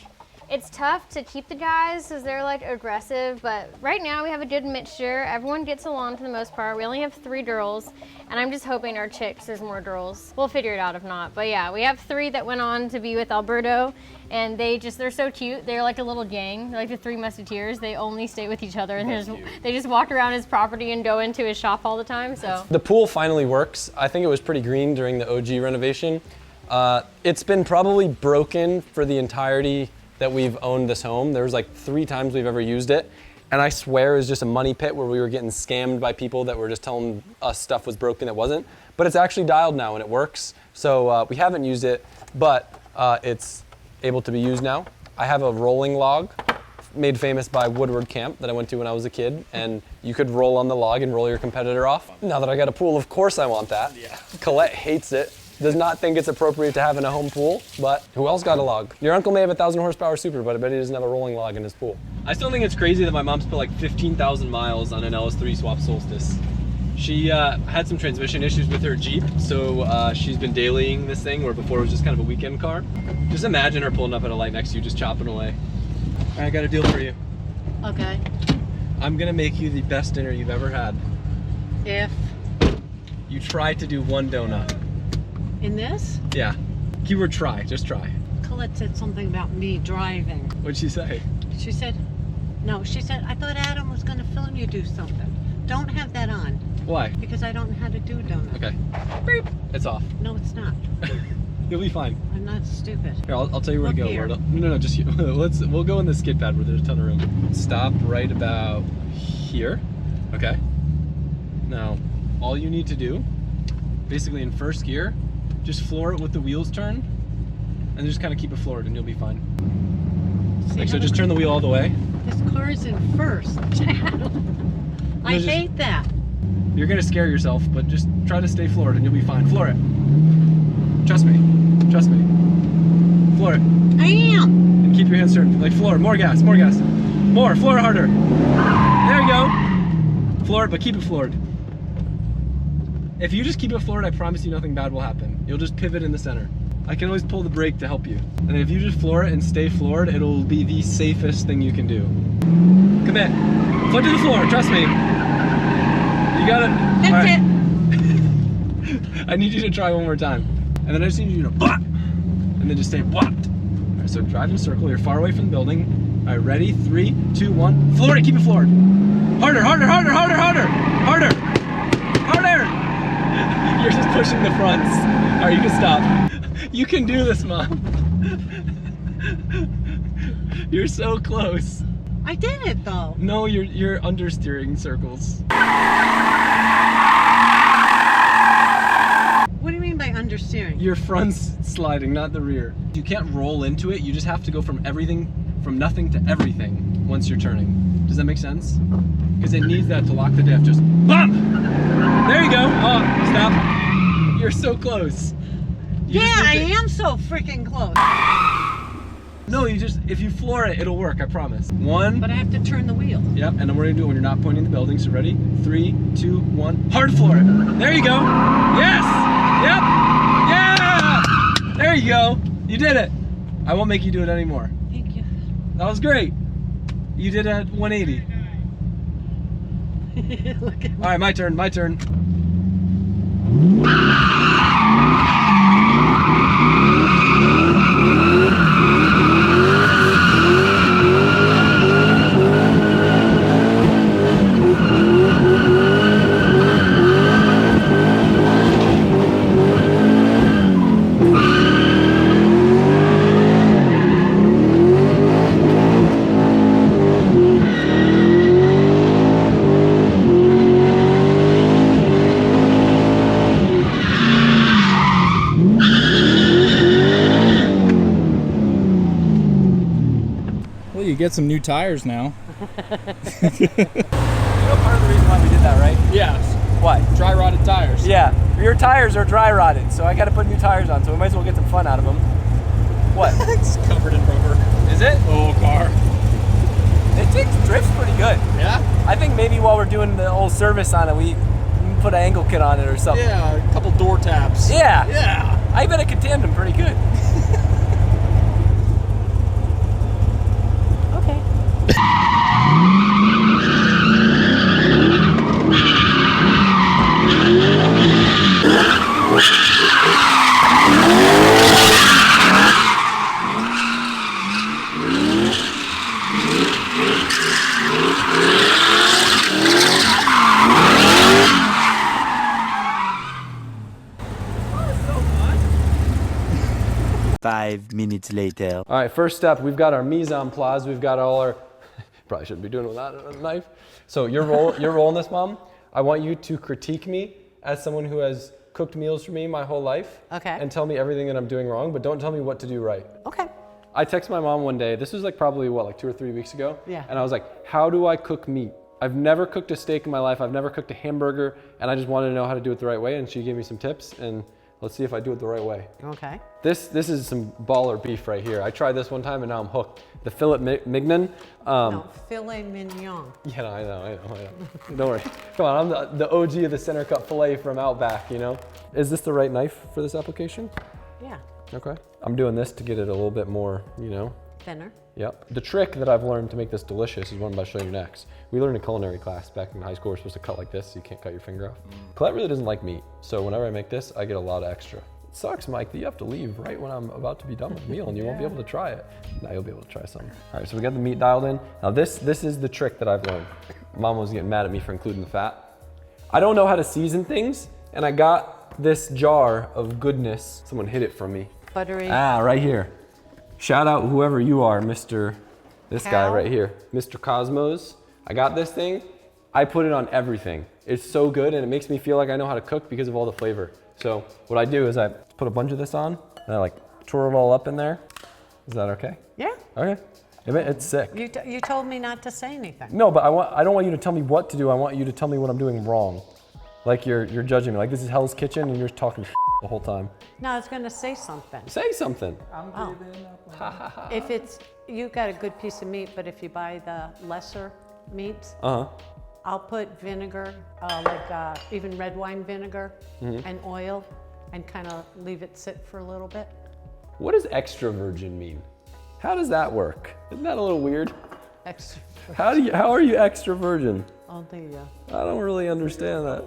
it's tough to keep the guys because they're like aggressive, but right now we have a good mixture. Everyone gets along for the most part. We only have 3 girls, and I'm just hoping our chicks, there's more girls. We'll figure it out if not. But yeah, we have 3 that went on to be with Alberto, and they're so cute. They're like a little gang. They're like the 3 musketeers. They only stay with each other, and they just walk around his property and go into his shop all the time, so. The pool finally works. I think it was pretty green during the OG renovation. It's been probably broken for the entirety that we've owned this home. There was like 3 times we've ever used it. And I swear it was just a money pit where we were getting scammed by people that were just telling us stuff was broken that wasn't. But it's actually dialed now and it works. So we haven't used it, but it's able to be used now. I have a rolling log made famous by Woodward Camp that I went to when I was a kid. And you could roll on the log and roll your competitor off. Now that I got a pool, of course I want that. Yeah. Colette hates it. Does not think it's appropriate to have in a home pool, but who else got a log? Your uncle may have a 1,000 horsepower Super, but I bet he doesn't have a rolling log in his pool. I still think it's crazy that my mom's put like 15,000 miles on an LS3 swap Solstice. She had some transmission issues with her Jeep, so she's been dailying this thing where before it was just kind of a weekend car. Just imagine her pulling up at a light next to you, just chopping away. All right, I got a deal for you. Okay. I'm gonna make you the best dinner you've ever had. If You try to do 1 donut. in this, Yeah. Keyword try, just try. Colette said something about me driving. What'd she say? She said, I thought Adam was going to film you do something. Don't have that on Why? because I don't know how to do donuts. Okay. Beep. It's off. No, it's not. You'll be fine. I'm not stupid. Here, I'll tell you where to Look go. here. No, just we'll go in the skid pad where there's a ton of room. Stop right about here. Okay. Now, all you need to do, basically in first gear, just floor it with the wheels turned, and just kind of keep it floored, and you'll be fine. See, So just turn the wheel all the way. This car's in first. I just- hate that. You're gonna scare yourself, but just try to stay floored, and you'll be fine. Floor it. Trust me. Trust me. Floor it. I am. And keep your hands turned. Like floor. More gas. More gas. More. Floor it harder. There you go. Floor it, but keep it floored. If you just keep it floored, I promise you nothing bad will happen. You'll just pivot in the center. I can always pull the brake to help you. And if you just floor it and stay floored, it'll be the safest thing you can do. Commit. Foot to the floor, trust me. You got it. That's it. I need you to try one more time. And then I just need you to bop. And then just say bop. All right, so drive in a circle. You're far away from the building. All right, ready? 3, 2, 1. Floor it, keep it floored. Harder, harder, harder, harder, harder. Harder. Harder. You're just pushing the fronts. All right, you can stop. You can do this, Mom. You're so close. I did it though. No, you're understeering circles. What do you mean by understeering? Your front's sliding, not the rear. You can't roll into it. You just have to go from nothing to everything once you're turning. Does that make sense? Because it needs that to lock the diff. Just bump. There you go. Oh, stop. You're so close. I am so freaking close. No, if you floor it, it'll work, I promise. 1. But I have to turn the wheel. Yep, and then we're gonna do it when you're not pointing the building, so ready? 3, 2, 1, hard floor it. There you go. Yes! Yep! Yeah! There you go. You did it. I won't make you do it anymore. Thank you. That was great. You did a 180. Look at All right, my turn, my turn. Well, you get some new tires now. You know part of the reason why we did that, right? Yes. What? Dry rotted tires. Yeah, your tires are dry rotted, so I gotta put new tires on, so we might as well get some fun out of them. What? It's covered in rubber. Is it? Oh, car. It drifts pretty good. Yeah? I think maybe while we're doing the old service on it, we can put an angle kit on it or something. Yeah, a couple door taps. Yeah. Yeah. I bet it could tandem pretty good. Okay. Five minutes later. All right, first step, we've got our mise en place. We've got all our, probably shouldn't be doing it without a knife. So you're rolling this, Mom. I want you to critique me as someone who has cooked meals for me my whole life. Okay. And tell me everything that I'm doing wrong, but don't tell me what to do right. Okay. I texted my mom one day, this was like probably what, like 2 or 3 weeks ago? Yeah. And I was like, how do I cook meat? I've never cooked a steak in my life. I've never cooked a hamburger, and I just wanted to know how to do it the right way. And she gave me some tips, and let's see if I do it the right way. Okay. This is some baller beef right here. I tried this one time and now I'm hooked. The filet mignon. No, filet mignon. Yeah, no, I know. Don't worry. Come on, I'm the OG of the center cut filet from Outback, you know? Is this the right knife for this application? Yeah. Okay. I'm doing this to get it a little bit more, you know? Thinner. Yep. The trick that I've learned to make this delicious is what I'm about to show you next. We learned in culinary class back in high school, we're supposed to cut like this so you can't cut your finger off. Colette really doesn't like meat, so whenever I make this, I get a lot of extra. It sucks, Mike, that you have to leave right when I'm about to be done with the meal and you won't be able to try it. Now you'll be able to try some. All right, so we got the meat dialed in. Now this is the trick that I've learned. Mom was getting mad at me for including the fat. I don't know how to season things, and I got this jar of goodness. Someone hid it from me. Buttery. Ah, right here. Shout out whoever you are, Mr. This guy Cal? right here, Mr. Cosmos. I got this thing. I put it on everything. It's so good and it makes me feel like I know how to cook because of all the flavor. So what I do is I put a bunch of this on and I like twirl it all up in there. Is that okay? Yeah. Okay. It's sick. You told me not to say anything. No, but I don't want you to tell me what to do. I want you to tell me what I'm doing wrong. Like you're judging me. Like this is Hell's Kitchen and you're talking the whole time. No, I was going to say something. Say something. Oh. If it's, you got a good piece of meat, but if you buy the lesser meats, I'll put vinegar, even red wine vinegar and oil and kind of leave it sit for a little bit. What does extra virgin mean? How does that work? Isn't that a little weird? Extra. How are you extra virgin? Only I don't really understand that.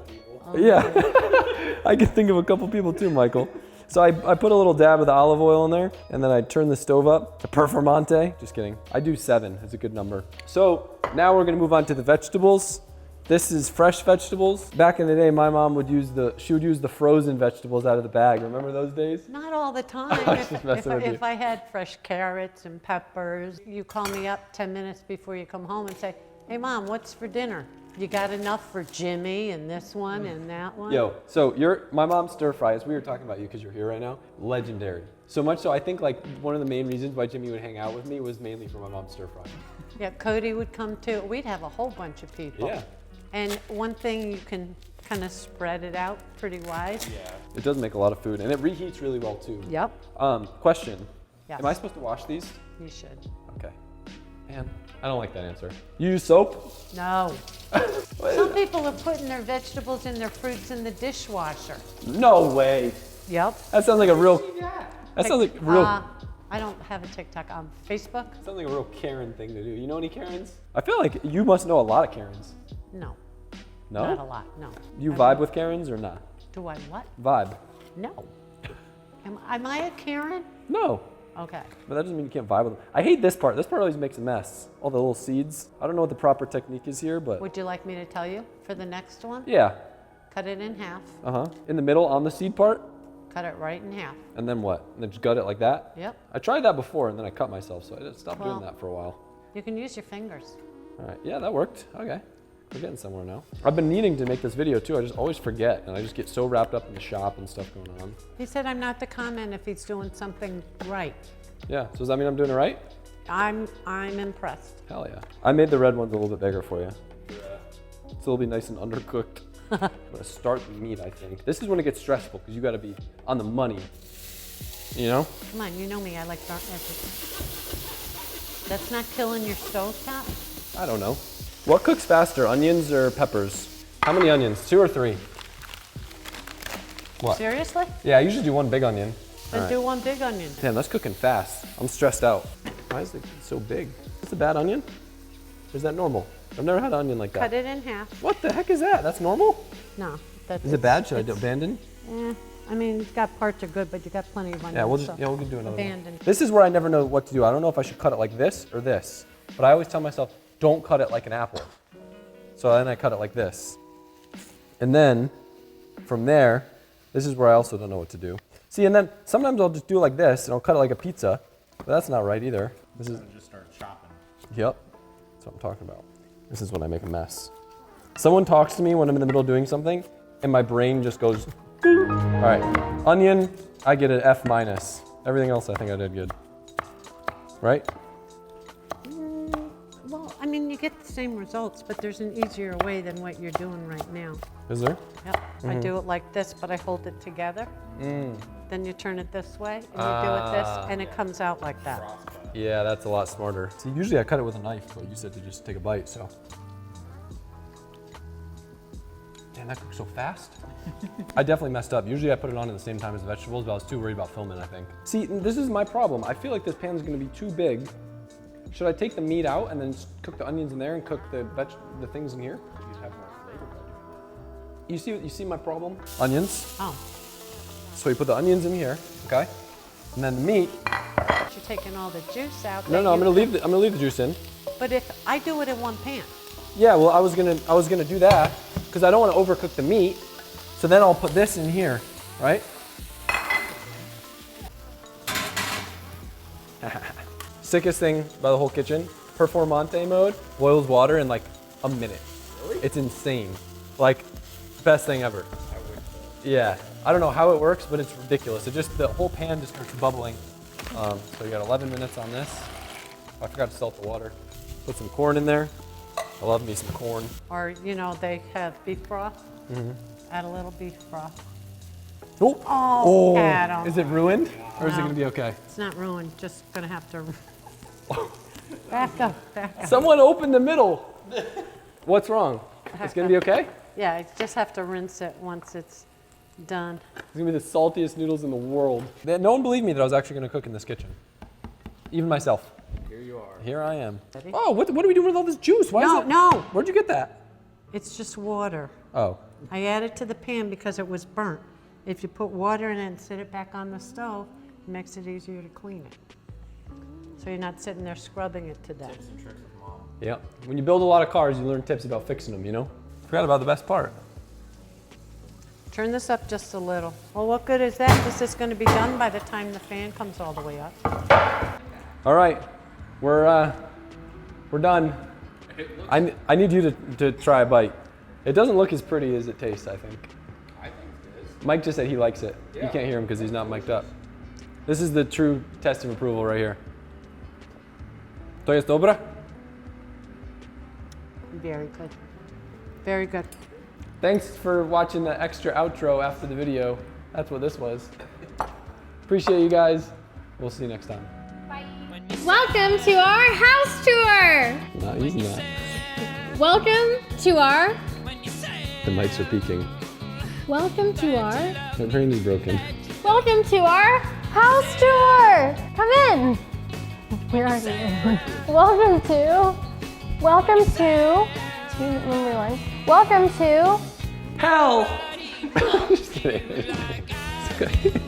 Yeah, I can think of a couple people too, Michael. So I put a little dab of the olive oil in there, and then I turn the stove up to performante. Just kidding. I do 7, it's a good number. So now we're gonna move on to the vegetables. This is fresh vegetables. Back in the day, my mom would use the frozen vegetables out of the bag. Remember those days? Not all the time. Just messing with you. If I had fresh carrots and peppers, you call me up 10 minutes before you come home and say, hey Mom, what's for dinner? You got enough for Jimmy and this one and that one? Yo, so my mom's stir fry, as we were talking about you because you're here right now, legendary. So much so, I think like one of the main reasons why Jimmy would hang out with me was mainly for my mom's stir fry. Yeah, Cody would come too. We'd have a whole bunch of people. Yeah. And one thing, you can kind of spread it out pretty wide. Yeah. It does make a lot of food and it reheats really well too. Yep. Question. Yes. Am I supposed to wash these? You should. Okay. Man, I don't like that answer. You use soap? No. Some people are putting their vegetables and their fruits in the dishwasher. No way. Yep. That sounds like a real, that sounds like real, I don't have a TikTok. On Facebook? sounds like a real Karen thing to do. You know any Karens? I feel like you must know a lot of Karens. No. No? Not a lot, no. You vibe with Karens or not? Do I what? Vibe. No. Am I a Karen? No. Okay. But that doesn't mean you can't vibe with them. I hate this part. This part always makes a mess. All the little seeds. I don't know what the proper technique is here, but Would you like me to tell you for the next one? yeah. Cut it in half. In the middle on the seed part, Cut it right in half. and then what? And then just gut it like that? Yep. I tried that before and then I cut myself, so I just stopped Well- doing that for a while. You can use your fingers. All right, yeah, that worked. Okay, we're getting somewhere now. I've been needing to make this video too. I just always forget, and I just get so wrapped up in the shop and stuff going on. He said I'm not to comment if he's doing something right. Yeah, so does that mean I'm doing it right? I'm impressed. Hell yeah. I made the red ones a little bit bigger for you. So it'll be nice and undercooked. I'm gonna start the meat, I think. This is when it gets stressful because you gotta be on the money, you know? Come on, you know me, I like burnt everything. That's not killing your stove top? I don't know. What cooks faster, onions or peppers? How many onions, 2 or 3? What? Seriously? Yeah, I usually do 1 big onion. Then do 1 big onion. Damn, that's cooking fast. I'm stressed out. Why is it so big? Is this a bad onion? Or is that normal? I've never had an onion like that. Cut it in half. What the heck is that? That's normal? No. That's, Is it bad? Should I abandon? I mean, it's got parts are good, but you got plenty of onions. Yeah, we'll so do another one. abandon. This is where I never know what to do. I don't know if I should cut it like this or this. But I always tell myself, don't cut it like an apple. So then I cut it like this. And then from there, this is where I also don't know what to do. See, and then sometimes I'll just do it like this and I'll cut it like a pizza. But that's not right either. This is Just start chopping. Yep, that's what I'm talking about. This is when I make a mess. Someone talks to me when I'm in the middle of doing something, and my brain just goes, ding. All right, onion, I get an F minus. Everything else I think I did good. Right? Well, I mean, you get the same results, but there's an easier way than what you're doing right now. Is there? Yep. I do it like this, but I hold it together. Then you turn it this way, and you do it this, and it comes out like that. Yeah, that's a lot smarter. See, usually I cut it with a knife, but you said to just take a bite, so. Damn, that cooks so fast. I definitely messed up. Usually I put it on at the same time as the vegetables, but I was too worried about filming, I think. See, this is my problem. I feel like this pan's gonna be too big. Should I take the meat out and then cook the onions in there and cook the things in here? You'd have more flavor by doing You see my problem? Onions. Oh, So you put the onions in here, okay? And then the meat. you're taking all the juice out. No, that I'm you- gonna leave the juice in. But if I do it in one pan, Yeah, well, I was gonna do that because I don't want to overcook the meat. So then I'll put this in here, right? Sickest thing about the whole kitchen, Performante mode boils water in like a minute. Really? It's insane. Like, best thing ever. Yeah, I don't know how it works, but it's ridiculous. It just, the whole pan just starts bubbling. So you got 11 minutes on this. I forgot to salt the water. Put some corn in there. I love me some corn. or you know, they have beef broth. Add a little beef broth. Oh, Adam. is it ruined or is it No. gonna be okay? It's not ruined. Just gonna have to back up, back up. Someone open the middle. What's wrong? It's gonna be okay? Yeah, you just have to rinse it once it's done. It's gonna be the saltiest noodles in the world. No one believed me that I was actually gonna cook in this kitchen. Even myself. Here you are. Here I am. Ready? Oh, what are we doing with all this juice? Why No, is it? no. Where'd you get that? It's just water. Oh, I added to the pan because it was burnt. If you put water in it and sit it back on the stove, it makes it easier to clean it. So you're not sitting there scrubbing it to death. Tips and tricks with mom. yeah. When you build a lot of cars, you learn tips about fixing them, you know? Forgot about the best part. Turn this up just a little. Well, what good is that? This is going to be done by the time the fan comes all the way up. All right, we're done. I need you to try a bite. It doesn't look as pretty as it tastes, I think. I think it is. Mike just said he likes it. You Yeah. can't hear him because he's not mic'd up. This is the true test of approval right here. To jest dobra? Very good. Very good. Thanks for watching the extra outro after the video. That's what this was. Appreciate you guys. We'll see you next time. Bye. Welcome to our house tour. Not using that. Welcome to our. The mics are peaking. Welcome to our. My brain is broken. Welcome to our house tour. Come in. Where are you? Welcome to. Welcome to. Welcome to. Hell! Just kidding. It's okay.